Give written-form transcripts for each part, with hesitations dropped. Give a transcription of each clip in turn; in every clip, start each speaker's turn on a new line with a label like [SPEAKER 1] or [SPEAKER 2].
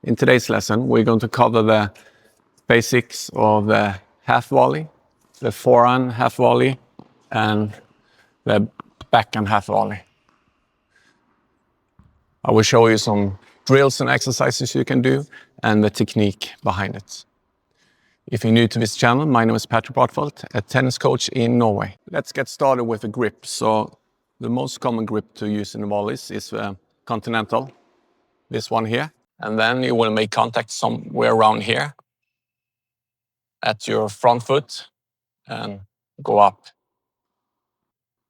[SPEAKER 1] In today's lesson, we're going to cover the basics of the half volley, the forehand half volley, and the backhand half volley. I will show you some drills and exercises you can do and the technique behind it. If you're new to this channel, my name is Patrick Bartford, a tennis coach in Norway. Let's get started with the grip. So the most common grip to use in the volleys is the continental, this one here. And then you will make contact somewhere around here at your front foot and go up.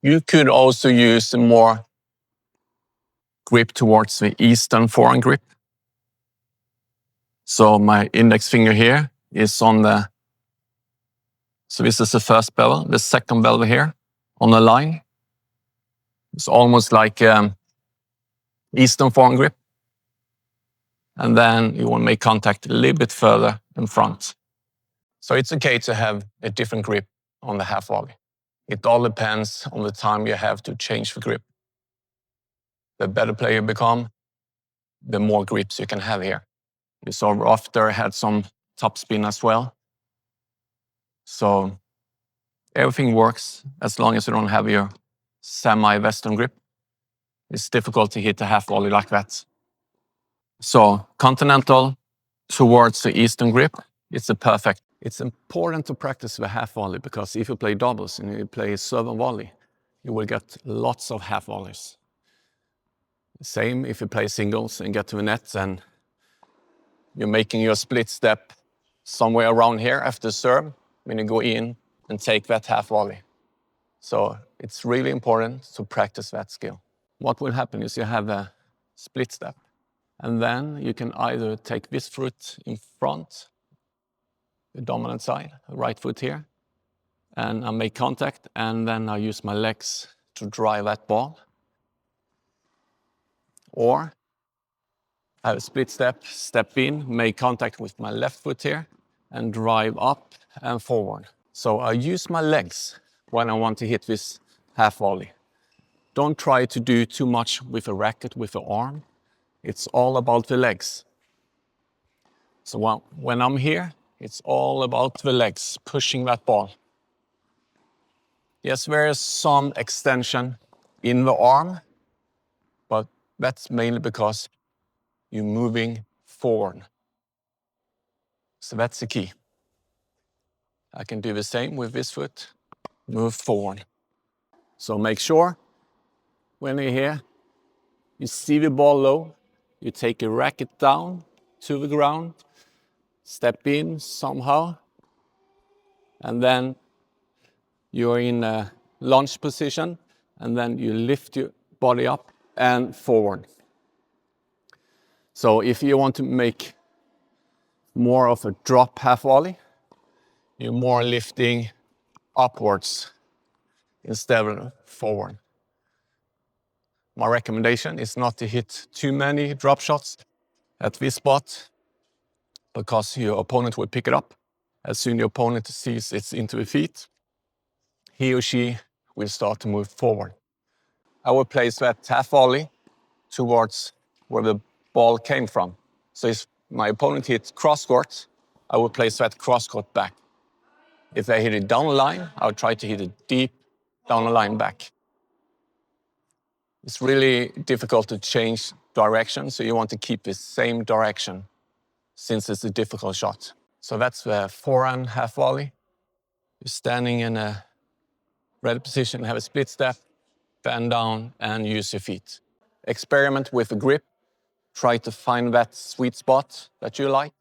[SPEAKER 1] You could also use a more grip towards the eastern forehand grip. So my index finger here is on the, so this is the first bevel, the second bevel here on the line. It's almost like eastern forehand grip. And then you want to make contact a little bit further in front. So it's okay to have a different grip on the half volley. It all depends on the time you have to change the grip. The better player you become, the more grips you can have here. You saw Broddfelt had some top spin as well. So everything works as long as you don't have your semi-western grip. It's difficult to hit a half volley like that. So continental towards the eastern grip, it's a perfect. It's important to practice the half volley because if you play doubles and you play serve and volley, you will get lots of half volleys. Same if you play singles and get to the net and you're making your split step somewhere around here after serve when you go in and take that half volley. So it's really important to practice that skill. What will happen is you have a split step and then you can either take this foot in front, the dominant side, right foot here, and I make contact and then I use my legs to drive that ball. Or I have a split step, step in, make contact with my left foot here and drive up and forward. So I use my legs when I want to hit this half volley. Don't try to do too much with a racket, with the arm. It's all about the legs. So when I'm here, it's all about the legs, pushing that ball. Yes, there is some extension in the arm, but that's mainly because you're moving forward. So that's the key. I can do the same with this foot, move forward. So make sure when you're here, you see the ball low, you take a racket down to the ground, step in somehow, and then you're in a lunge position, and then you lift your body up and forward. So if you want to make more of a drop half volley, you're more lifting upwards instead of forward. My recommendation is not to hit too many drop shots at this spot because your opponent will pick it up. As soon as your opponent sees it's into the feet, he or she will start to move forward. I will place that half volley towards where the ball came from. So if my opponent hits cross court, I will place that cross court back. If they hit it down the line, I would try to hit it deep down the line back. It's really difficult to change direction, so you want to keep the same direction since it's a difficult shot. So that's the forehand half volley. You're standing in a ready position, have a split step, bend down and use your feet. Experiment with the grip. Try to find that sweet spot that you like,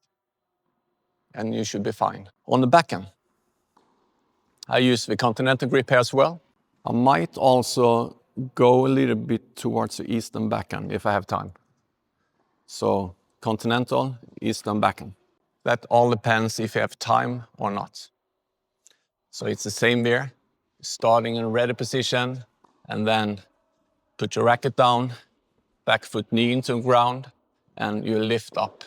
[SPEAKER 1] and you should be fine. On the backhand, I use the continental grip here as well. I might also go a little bit towards the eastern backhand if I have time. So continental, eastern backhand. That all depends if you have time or not. So it's the same there. Starting in a ready position and then put your racket down, back foot knee into the ground, and you lift up.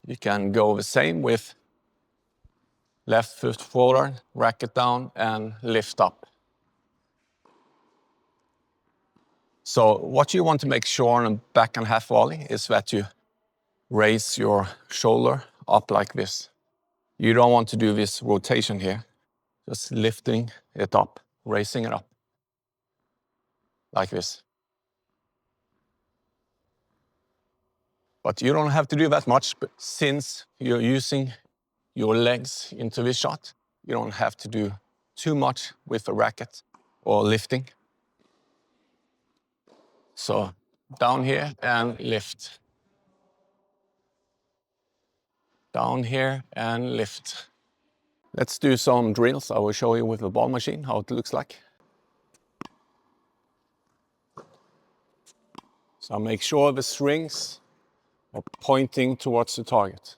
[SPEAKER 1] You can go the same with left foot forward, racket down, and lift up. So what you want to make sure on a backhand half volley is that you raise your shoulder up like this. You don't want to do this rotation here, just lifting it up, raising it up, like this. But you don't have to do that much, but since you're using your legs into this shot, you don't have to do too much with the racket or lifting. So down here and lift. Down here and lift. Let's do some drills. I will show you with the ball machine how it looks like. So make sure the strings are pointing towards the target.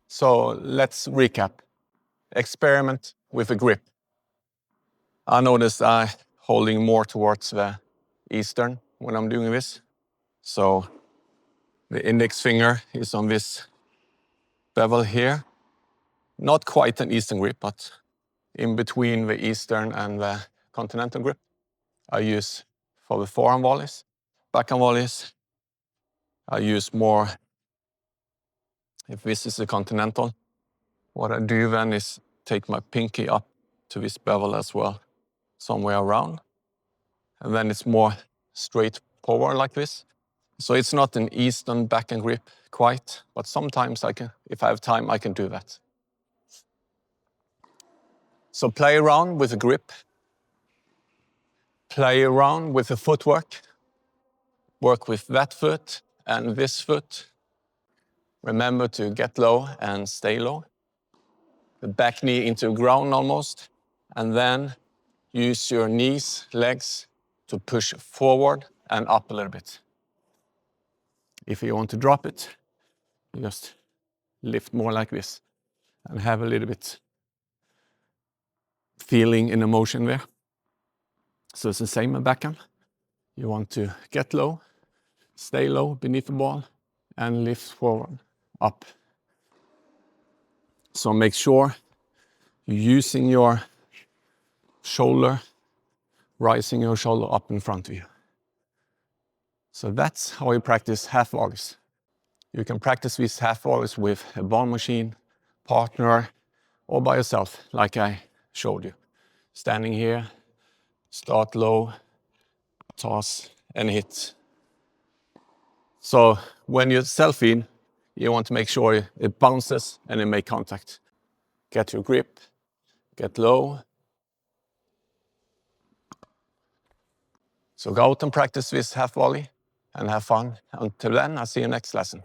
[SPEAKER 1] So let's recap. Experiment with a grip. I notice I'm holding more towards the eastern when I'm doing this. So the index finger is on this bevel here. Not quite an eastern grip, but in between the eastern and the continental grip. I use for the forehand volleys. Backhand volleys, I use more, if this is the continental, what I do then is take my pinky up to this bevel as well, somewhere around. And then it's more straightforward like this. So it's not an eastern backhand grip quite, but sometimes I can, if I have time, I can do that. So play around with the grip. Play around with the footwork. Work with that foot and this foot. Remember to get low and stay low. The back knee into ground almost. And then use your knees, legs to push forward and up a little bit. If you want to drop it, you just lift more like this and have a little bit feeling in the motion there. So it's the same in backhand. You want to get low, stay low beneath the ball, and lift forward, up. So make sure you're using your shoulder, rising your shoulder up in front of you. So that's how you practice half volleys. You can practice these half volleys with a ball machine, partner, or by yourself, like I showed you. Standing here, start low, toss, and hit. So when you self-feed, you want to make sure it bounces and it makes contact. Get your grip, get low. So go out and practice this half volley and have fun. Until then, I'll see you next lesson.